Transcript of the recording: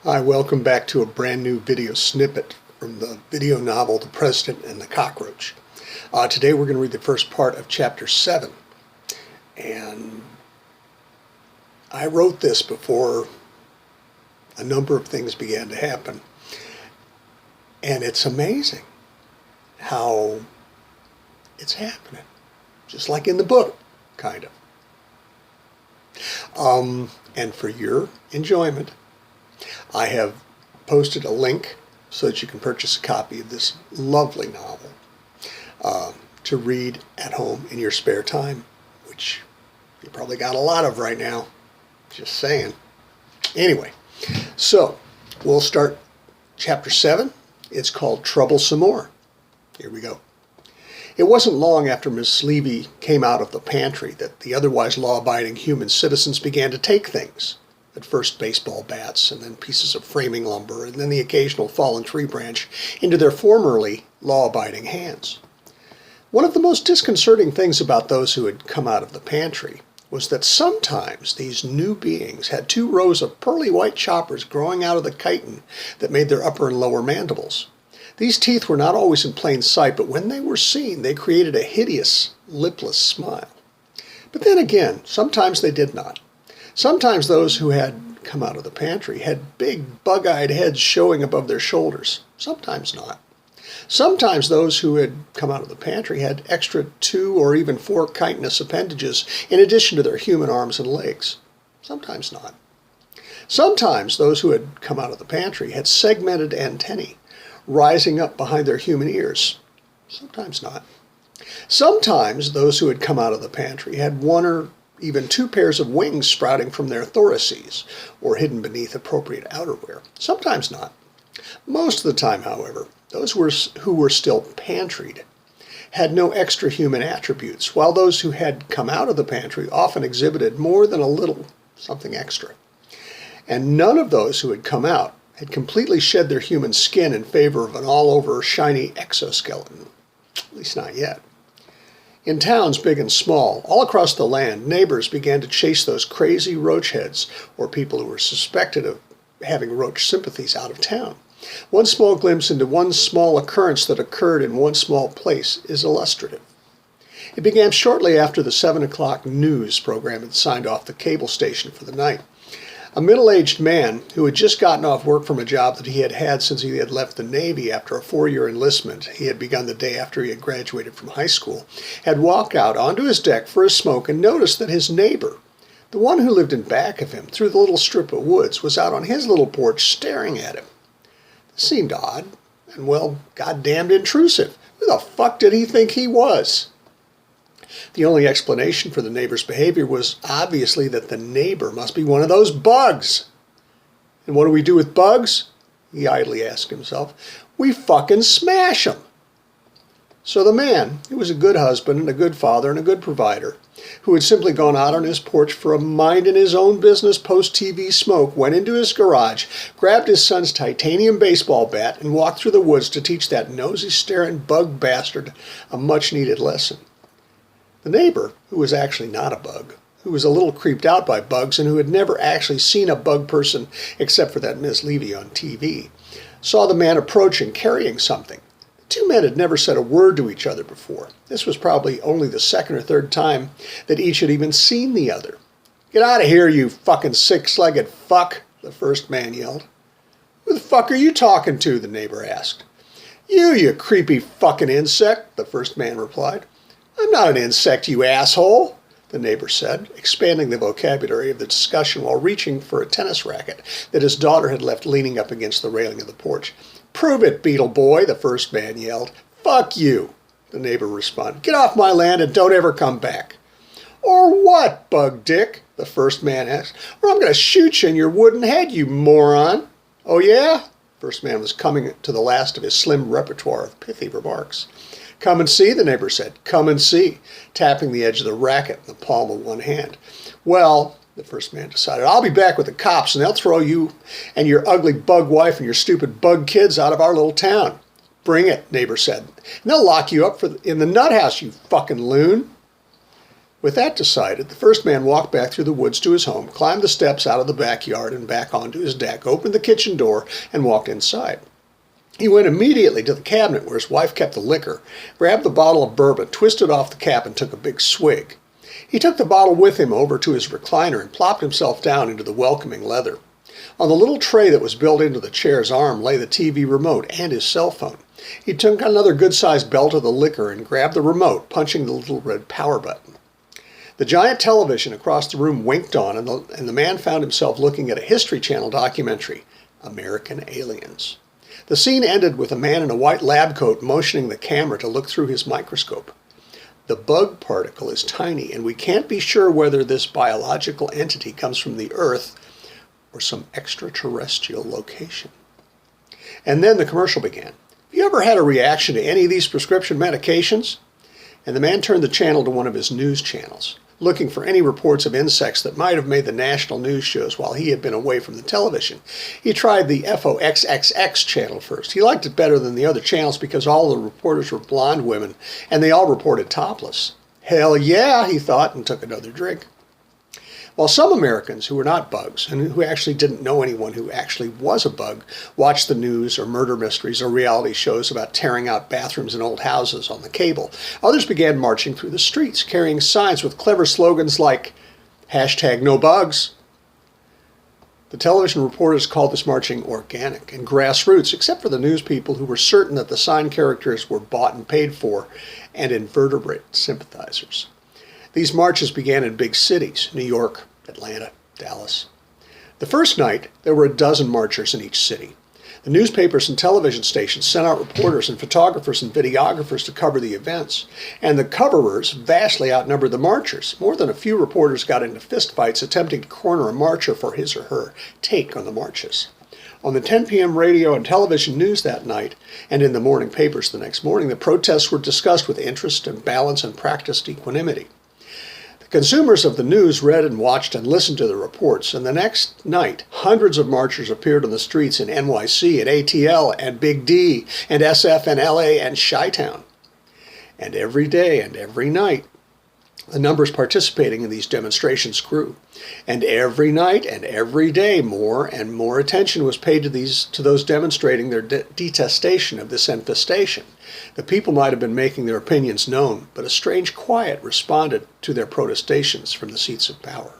Hi, welcome back to a brand new video snippet from the video novel, The President and The Cockroach. Today we're going to read the first part of chapter 7. And I wrote this before a number of things began to happen. And it's amazing how it's happening. Just like in the book, kind of. And for your enjoyment, I have posted a link so that you can purchase a copy of this lovely novel to read at home in your spare time, which you probably got a lot of right now. Just saying. Anyway, so we'll start chapter 7. It's called Trouble Some More. Here we go. It wasn't long after Miss Levy came out of the pantry that the otherwise law-abiding human citizens began to take things. At first baseball bats, and then pieces of framing lumber, and then the occasional fallen tree branch into their formerly law-abiding hands. One of the most disconcerting things about those who had come out of the pantry was that sometimes these new beings had 2 rows of pearly white choppers growing out of the chitin that made their upper and lower mandibles. These teeth were not always in plain sight, but when they were seen, they created a hideous, lipless smile. But then again, sometimes they did not. Sometimes those who had come out of the pantry had big, bug-eyed heads showing above their shoulders. Sometimes not. Sometimes those who had come out of the pantry had extra 2 or even 4 chitinous appendages in addition to their human arms and legs. Sometimes not. Sometimes those who had come out of the pantry had segmented antennae rising up behind their human ears. Sometimes not. Sometimes those who had come out of the pantry had 1 or even 2 pairs of wings sprouting from their thoraces, or hidden beneath appropriate outerwear. Sometimes not. Most of the time, however, those who were still pantried had no extra human attributes, while those who had come out of the pantry often exhibited more than a little something extra. And none of those who had come out had completely shed their human skin in favor of an all-over shiny exoskeleton. At least not yet. In towns big and small, all across the land, neighbors began to chase those crazy roach heads, or people who were suspected of having roach sympathies, out of town. One small glimpse into one small occurrence that occurred in one small place is illustrative. It began shortly after the 7 o'clock news program had signed off the cable station for the night. A middle-aged man who had just gotten off work from a job that he had had since he had left the Navy after a 4-year enlistment he had begun the day after he had graduated from high school, had walked out onto his deck for a smoke and noticed that his neighbor, the one who lived in back of him through the little strip of woods, was out on his little porch staring at him. This seemed odd and, well, goddamned intrusive. Who the fuck did he think he was? The only explanation for the neighbor's behavior was obviously that the neighbor must be one of those bugs. And what do we do with bugs? He idly asked himself. We fucking smash them. So the man, who was a good husband and a good father and a good provider, who had simply gone out on his porch for a mind-in-his-own-business post-TV smoke, went into his garage, grabbed his son's titanium baseball bat, and walked through the woods to teach that nosy-staring bug bastard a much-needed lesson. The neighbor, who was actually not a bug, who was a little creeped out by bugs and who had never actually seen a bug person except for that Miss Levy on TV, saw the man approaching carrying something. The 2 men had never said a word to each other before. This was probably only the 2nd or 3rd time that each had even seen the other. "Get out of here, you fucking 6-legged fuck," the first man yelled. "Who the fuck are you talking to?" the neighbor asked. You creepy fucking insect," the first man replied. "I'm not an insect, you asshole," the neighbor said, expanding the vocabulary of the discussion while reaching for a tennis racket that his daughter had left leaning up against the railing of the porch. "Prove it, Beetle Boy," the first man yelled. "Fuck you," the neighbor responded. "Get off my land and don't ever come back." "Or what, Bug Dick?" the first man asked. "Or I'm going to shoot you in your wooden head, you moron." "Oh yeah?" The first man was coming to the last of his slim repertoire of pithy remarks. "Come and see," the neighbor said. "Come and see," tapping the edge of the racket in the palm of one hand. "Well," the first man decided, "I'll be back with the cops and they'll throw you and your ugly bug wife and your stupid bug kids out of our little town." "Bring it," neighbor said. "And they'll lock you up in the nut house, you fucking loon." With that decided, the first man walked back through the woods to his home, climbed the steps out of the backyard and back onto his deck, opened the kitchen door, and walked inside. He went immediately to the cabinet where his wife kept the liquor, grabbed the bottle of bourbon, twisted off the cap, and took a big swig. He took the bottle with him over to his recliner and plopped himself down into the welcoming leather. On the little tray that was built into the chair's arm lay the TV remote and his cell phone. He took another good-sized belt of the liquor and grabbed the remote, punching the little red power button. The giant television across the room winked on, and the man found himself looking at a History Channel documentary, American Aliens. The scene ended with a man in a white lab coat motioning the camera to look through his microscope. The bug particle is tiny, and we can't be sure whether this biological entity comes from the Earth or some extraterrestrial location. And then the commercial began. Have you ever had a reaction to any of these prescription medications? And the man turned the channel to one of his news channels, looking for any reports of insects that might have made the national news shows while he had been away from the television. He tried the FOXXX channel first. He liked it better than the other channels because all the reporters were blonde women, and they all reported topless. Hell yeah, he thought, and took another drink. While some Americans who were not bugs, and who actually didn't know anyone who actually was a bug, watched the news or murder mysteries or reality shows about tearing out bathrooms in old houses on the cable, others began marching through the streets, carrying signs with clever slogans like, #NoBugs. The television reporters called this marching organic and grassroots, except for the news people who were certain that the sign characters were bought and paid for, and invertebrate sympathizers. These marches began in big cities, New York, Atlanta, Dallas. The first night, there were a dozen marchers in each city. The newspapers and television stations sent out reporters and photographers and videographers to cover the events, and the coverers vastly outnumbered the marchers. More than a few reporters got into fistfights attempting to corner a marcher for his or her take on the marches. On the 10 p.m. radio and television news that night, and in the morning papers the next morning, the protests were discussed with interest and balance and practiced equanimity. Consumers of the news read and watched and listened to the reports, and the next night, hundreds of marchers appeared on the streets in NYC and ATL and Big D and SF and LA and Chi-Town. And every day and every night, the numbers participating in these demonstrations grew. And every night and every day, more and more attention was paid to those demonstrating their detestation of this infestation. The people might have been making their opinions known, but a strange quiet responded to their protestations from the seats of power.